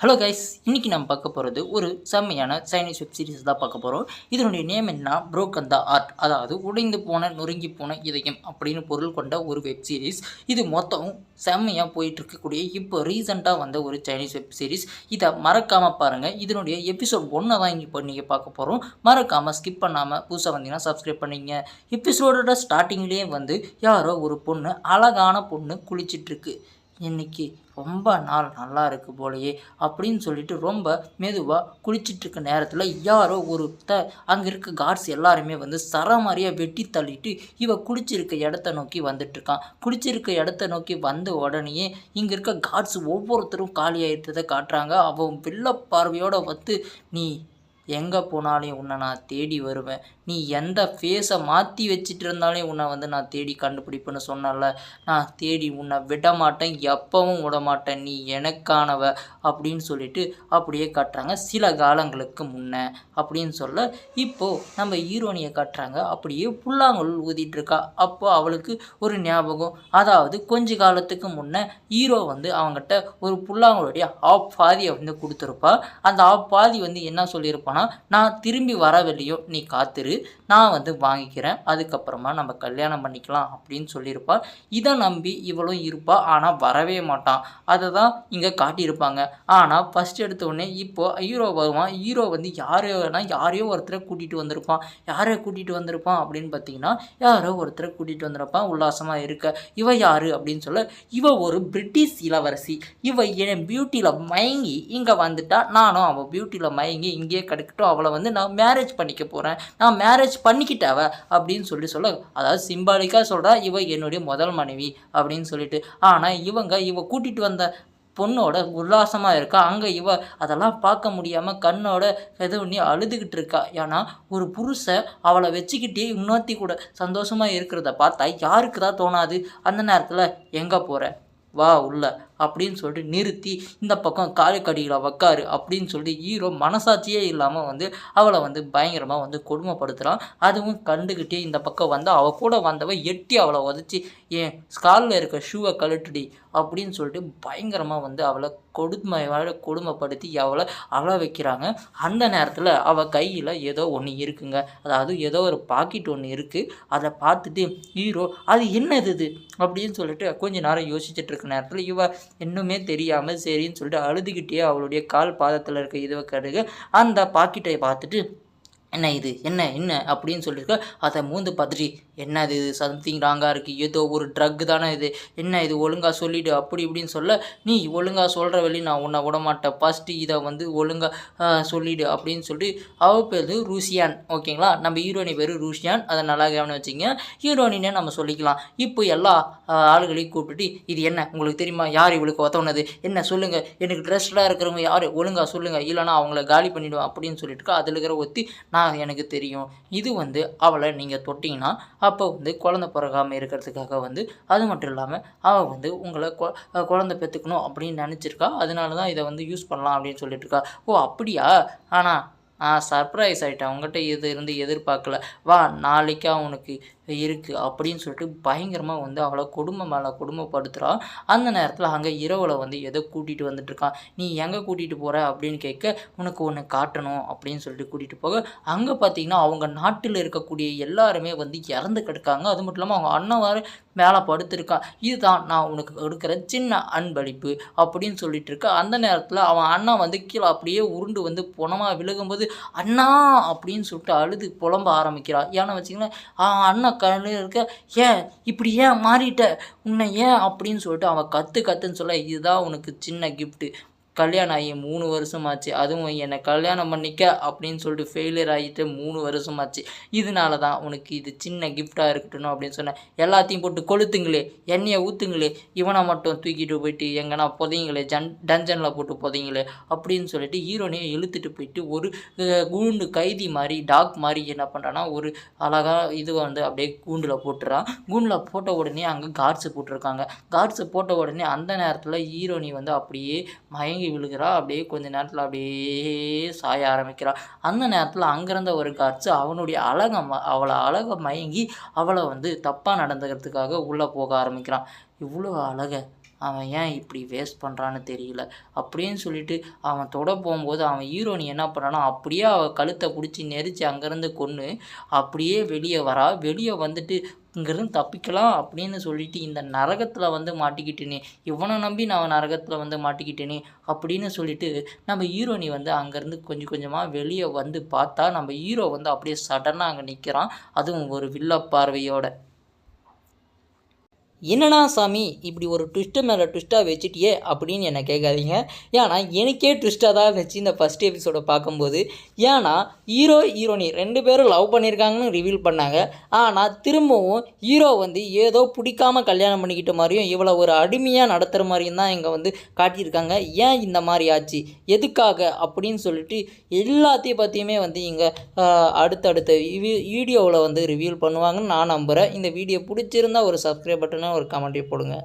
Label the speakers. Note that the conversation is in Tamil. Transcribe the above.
Speaker 1: ஹலோ கைஸ், இன்றைக்கி நம்ம பார்க்க போகிறது ஒரு செம்மையான சைனீஸ் வெப் சீரிஸ் தான் பார்க்க போகிறோம். இதனுடைய நேம் என்ன, புரோக்கன் த ஆர்ட், அதாவது உடைந்து போன நொறுங்கி போன இதயம் அப்படின்னு பொருள் கொண்ட ஒரு வெப் சீரிஸ். இது மொத்தம் செம்மையாக போயிட்டு இருக்கக்கூடிய இப்போ ரீசெண்டாக வந்த ஒரு சைனீஸ் வெப் சீரிஸ். இதை மறக்காமல் பாருங்கள். இதனுடைய எபிசோட் 1 தான் இப்போ நீங்கள் பார்க்க போகிறோம். மறக்காமல் ஸ்கிப் பண்ணாமல் புதுசாக வந்தீங்கன்னா சப்ஸ்கிரைப் பண்ணிங்க. எபிசோடோட ஸ்டார்டிங்லேயே யாரோ ஒரு பொண்ணு, அழகான பொண்ணு குளிச்சிட்ருக்கு. இன்னைக்கு ரொம்ப நாள் நல்லா இருக்குது போலையே அப்படின்னு சொல்லிட்டு ரொம்ப மெதுவாக குளிச்சிட்ருக்க நேரத்தில் யாரோ அங்கே இருக்க கார்ட்ஸ் எல்லாருமே சரமாரியாக வெட்டி தள்ளிட்டு இவ குளிச்சிருக்க இடத்த நோக்கி வந்துட்டுருக்கான். குளிச்சிருக்க இடத்த நோக்கி வந்த உடனேயே இங்கே இருக்க கார்ட்ஸ் ஒவ்வொருத்தரும் காலியாகிட்டதை காட்டுறாங்க. அவன் வெள்ள பார்வையோடு நீ எங்கே போனாலும் உன்னை நான் தேடி வருவேன், நீ எந்த ஃபேஸை மாற்றி வச்சுட்டு இருந்தாலே உன்னை நான் தேடி கண்டுபிடிப்பேன்னு சொன்னல, நான் தேடி உன்னை விட மாட்டேன், எப்பவும் விட மாட்டேன், நீ எனக்கானவ அப்படின்னு சொல்லிட்டு அப்படியே காட்டுறாங்க. சில காலங்களுக்கு முன்னே அப்படின்னு சொல்ல இப்போது நம்ம ஹீரோனியை காட்டுறாங்க. அப்படியே புல்லாங்குழல் ஊதிட்டுருக்கா. அப்போ அவளுக்கு ஒரு ஞாபகம், அதாவது கொஞ்ச காலத்துக்கு முன்னே ஹீரோ அவங்ககிட்ட ஒரு புல்லாங்குழலுடைய ஆஃப் பாதியை கொடுத்துருப்பா. அந்த ஆஃப் பாதி என்ன சொல்லியிருப்பான்னா, நான் திரும்பி வரவில்லையோ நீ காத்திரு, நான் வாங்கிக்கிறேன், அதுக்கப்புறமா நம்ம கல்யாணம் பண்ணிக்கலாம் அப்படின்னு சொல்லியிருப்பாள். இதை நம்பி இவளும் இருப்பாள். ஆனால் வரவே மாட்டான். அதை தான் இங்கே காட்டியிருப்பாங்க. ஆனால் ஃபஸ்ட் எடுத்தோடனே இப்போது ஹீரோ வருவான். ஹீரோ யாரையோ ஒருத்தரை கூட்டிகிட்டு வந்திருப்பான். யாரை கூட்டிகிட்டு வந்திருப்பான் அப்படின்னு பார்த்தீங்கன்னா, யாரோ ஒருத்தரை கூட்டிகிட்டு வந்திருப்பான். உல்லாசமாக இருக்க இவ யார் அப்படின்னு சொல்ல, இவ ஒரு பிரிட்டிஷ் இளவரசி. இவ என் பியூட்டியில் மயங்கி இங்கே வந்துட்டா, நானும் அவள் பியூட்டியில் மயங்கி இங்கேயே கிடைக்கட்டும், அவளை நான் மேரேஜ் பண்ணிக்க போகிறேன், நான் மேரேஜ் பண்ணிக்கிட்டாவ அப்படின்னு சொல்ல, அதாவது சிம்பாலிக்காக சொல்கிறா இவ என்னுடைய முதல் மனைவி அப்படின்னு சொல்லிட்டு. ஆனால் இவ கூட்டிகிட்டு வந்த பொண்ணோட உல்லாசமாக இருக்கா. அங்கே இவ அதெல்லாம் பார்க்க முடியாமல் கண்ணோட பண்ணி அழுதுகிட்டு இருக்கா. ஏன்னா ஒரு புருஷன் அவளை வச்சுக்கிட்டே இன்னொத்தி கூட சந்தோஷமாக இருக்கிறத பார்த்தா யாருக்கு தான் தோணாது? அந்த நேரத்தில் எங்கே போகிற, வா உள்ள அப்படின்னு சொல்லிட்டு நிறுத்தி இந்த பக்கம் காலுக்கடியில் உக்காரு அப்படின்னு சொல்லிட்டு ஹீரோ மனசாட்சியே இல்லாமல் அவளை பயங்கரமாக கொடுமைப்படுத்துகிறான். அதுவும் கண்டுக்கிட்டே இந்த பக்கம் அவள் கூட வந்தவ எட்டி அவளை உதச்சி, ஏன் ஸ்காலில் இருக்க ஷூவை கழட்டுடி அப்படின்னு சொல்லிட்டு பயங்கரமாக அவளை கொடுமைப்படுத்தி அவளை அழ வைக்கிறாங்க. அந்த நேரத்தில் அவள் கையில் ஏதோ ஒன்று இருக்குங்க, அதாவது ஏதோ ஒரு பாக்கெட் ஒன்று இருக்குது. அதை பார்த்துட்டு ஹீரோ அது என்னது இது அப்படின்னு சொல்லிட்டு கொஞ்ச நேரம் யோசிச்சுட்டு இருக்க நேரத்தில் இவ இன்னுமே தெரியாமல் சரின்னு சொல்லிட்டு அழுதுகிட்டே அவளுடைய கால் பாதத்தில் இருக்க இதுவை கடுகு அந்த பாக்கெட்டை பார்த்துட்டு, என்ன இது என்ன என்ன அப்படின்னு சொல்லியிருக்க. அதை மூந்து பார்த்துட்டு, என்ன இது சம்திங் ராங்காக இருக்குது, ஏதோ ஒரு ட்ரக் தானே இது, என்ன இது ஒழுங்காக சொல்லிவிடு அப்படி இப்படின்னு சொல்ல, நீ ஒழுங்காக சொல்கிற வழி நான் உன்னை விட மாட்டேன், ஃபஸ்ட்டு இதை ஒழுங்காக சொல்லிவிடு அப்படின்னு சொல்லிட்டு. அவள் பேர் ரூசியான், ஓகேங்களா? நம்ம ஹீரோனி பேர் ரூசியான், அதை நல்லா கவனம் வச்சுங்க. ஹீரோனினே நம்ம சொல்லிக்கலாம். இப்போ எல்லா ஆளுகளையும் கூப்பிட்டுட்டு, இது என்ன உங்களுக்கு தெரியுமா, யார் இவளுக்கு ஒத்தவனது, என்ன சொல்லுங்கள், எனக்கு ட்ரெஸ்டாக இருக்கிறவங்க யார் ஒழுங்காக சொல்லுங்கள், இல்லைனா அவங்கள காலி பண்ணிவிடுவேன் அப்படின்னு சொல்லிட்டு அதில் இருக்கிற ஒத்தி, நான் எனக்கு தெரியும், இது அவளை நீங்கள் தொட்டிங்கன்னா அப்போ குழந்தை பிறகாமல் இருக்கிறதுக்காக அது மட்டும் இல்லாமல் அவள் உங்களை குழந்தை பெற்றுக்கணும் அப்படின்னு நினச்சிருக்கா. அதனால தான் இதை யூஸ் பண்ணலாம் அப்படின்னு சொல்லிட்டு இருக்கா. ஓ அப்படியா? ஆனால் சர்ப்ரைஸ் ஆகிட்டேன், அவங்ககிட்ட இருந்து எதிர்பார்க்கல, வா நாளைக்கா உனக்கு இருக்குது அப்படின்னு சொல்லிட்டு பயங்கரமாக அவளை கொடுமை மேலே கொடுமைப்படுத்துகிறா. அந்த நேரத்தில் அங்கே இரவில் எதோ கூட்டிகிட்டு வந்துட்டுருக்கான். நீ எங்கே கூட்டிகிட்டு போகிற அப்படின்னு கேட்க, உனக்கு ஒன்று காட்டணும் அப்படின்னு சொல்லிட்டு கூட்டிகிட்டு போக, அங்கே பார்த்தீங்கன்னா அவங்க நாட்டில் இருக்கக்கூடிய எல்லாருமே இறந்து கிடக்காங்க. அது மட்டும் இல்லாமல் அவங்க அண்ணன் வேறு மேலே படுத்துருக்கா. இதுதான் நான் உனக்கு கொடுக்குற சின்ன அன்பளிப்பு அப்படின்னு சொல்லிட்டு இருக்க. அந்த நேரத்தில் அவன் அண்ணன் கீழே அப்படியே உருண்டு பொணமாக விழுகும்போது, அண்ணா அப்படின்னு சொல்லிட்டு அழுது புலம்ப ஆரம்பிக்கிறா. ஏன்னா வச்சிங்கன்னா அண்ணன் கண்ணில் இருக்க, ஏன் இப்படி ஏன் மாறிட்ட, உன்னை ஏன் அப்படின்னு சொல்லிட்டு அவன் கத்துன்னு சொல்ல, இதுதான் உனக்கு சின்ன கிஃப்ட்டு, கல்யாணம் ஆகி 3 வருஷமாச்சு, அதுவும் என்னை கல்யாணம் பண்ணிக்க அப்படின்னு சொல்லிட்டு ஃபெயிலியர் ஆகிட்டு 3 வருஷமாச்சு, இதனால தான் உனக்கு இது சின்ன கிஃப்டாக இருக்கட்டும் அப்படின்னு சொன்னேன். எல்லாத்தையும் போட்டு கொளுத்துங்களே, எண்ணெயை ஊற்றுங்களே, இவனை மட்டும் தூக்கிட்டு போயிட்டு எங்கன்னா புதைங்களே, டஞ்சனில் போட்டு புதைங்களே அப்படின்னு சொல்லிட்டு ஹீரோனையை இழுத்துட்டு போயிட்டு ஒரு கூண்டு கைதி மாதிரி டாக் மாதிரி என்ன பண்ணுறான்னா ஒரு அழகாக இதுவை அப்படியே கூண்டில் போட்டுறான். கூண்டில் போட்ட உடனே அங்கே கார்ட்ஸு போட்டிருக்காங்க. கார்ட்ஸு போட்ட உடனே அந்த நேரத்தில் ஹீரோனி அப்படியே மயங்கி விழுகிறா. அப்படியே கொஞ்ச நேரத்தில் அப்படியே சாய ஆரம்பிக்கிறா. அந்த நேரத்தில் அங்கேருந்த ஒரு காட்சி அவனுடைய அவளை அழகை மயங்கி அவளை தப்பாக நடந்துக்கிறதுக்காக உள்ளே போக ஆரம்பிக்கிறான். இவ்வளோ அழகை அவன் ஏன் இப்படி வேஸ்ட் பண்ணுறான்னு தெரியல அப்படின்னு சொல்லிட்டு அவன் தொட போகும்போது அவன் ஹீரோனி என்ன பண்ணுறான்னா அப்படியே அவள் கழுத்தை பிடிச்சி நெரிச்சு அங்கேருந்து கொன்று அப்படியே வெளியே வரா. வெளியே வந்துட்டு இங்கேருந்து தப்பிக்கலாம் அப்படின்னு சொல்லிட்டு இந்த நரகத்தில் வந்து மாட்டிக்கிட்டேனே, இவனை நம்பி நான் நரகத்தில் வந்து மாட்டிக்கிட்டேனே அப்படின்னு சொல்லிட்டு நம்ம ஹீரோனி வந்து அங்கேருந்து கொஞ்சம் கொஞ்சமாக வெளியே வந்து பார்த்தா நம்ம ஹீரோ வந்து அப்படியே சடனாக அங்கே நிற்கிறான், அதுவும் ஒரு வில்ல பார்வையோட. என்னண்ணா சாமி இப்படி ஒரு ட்விஸ்ட்டு மேலே ட்விஸ்ட்டாக வச்சுட்டியே அப்படின்னு என்னை கேட்காதீங்க. ஏன்னா எனக்கே ட்விஸ்ட்டாக தான் வச்சு இந்த ஃபஸ்ட் எபிசோடை பார்க்கும்போது. ஏன்னா ஹீரோயினி 2 பேரும் லவ் பண்ணியிருக்காங்கன்னு ரிவீல் பண்ணாங்க. ஆனால் திரும்பவும் ஹீரோ வந்து ஏதோ பிடிக்காம கல்யாணம் பண்ணிக்கிட்ட மாதிரியும் இவளை ஒரு அடிமையாக நடத்துகிற மாதிரியும் தான் இங்கே வந்து காட்டியிருக்காங்க. ஏன் இந்த மாதிரி ஆச்சு, எதுக்காக அப்படின்னு சொல்லிட்டு எல்லாத்தையும் பற்றியுமே வந்து இங்கே அடுத்தடுத்த வீடியோவில் வந்து ரிவீல் பண்ணுவாங்கன்னு நான் நம்புகிறேன். இந்த வீடியோ பிடிச்சிருந்தா ஒரு சப்ஸ்கிரைப் பட்டனை ஒரு கமெண்ட்டையும் போடுங்க.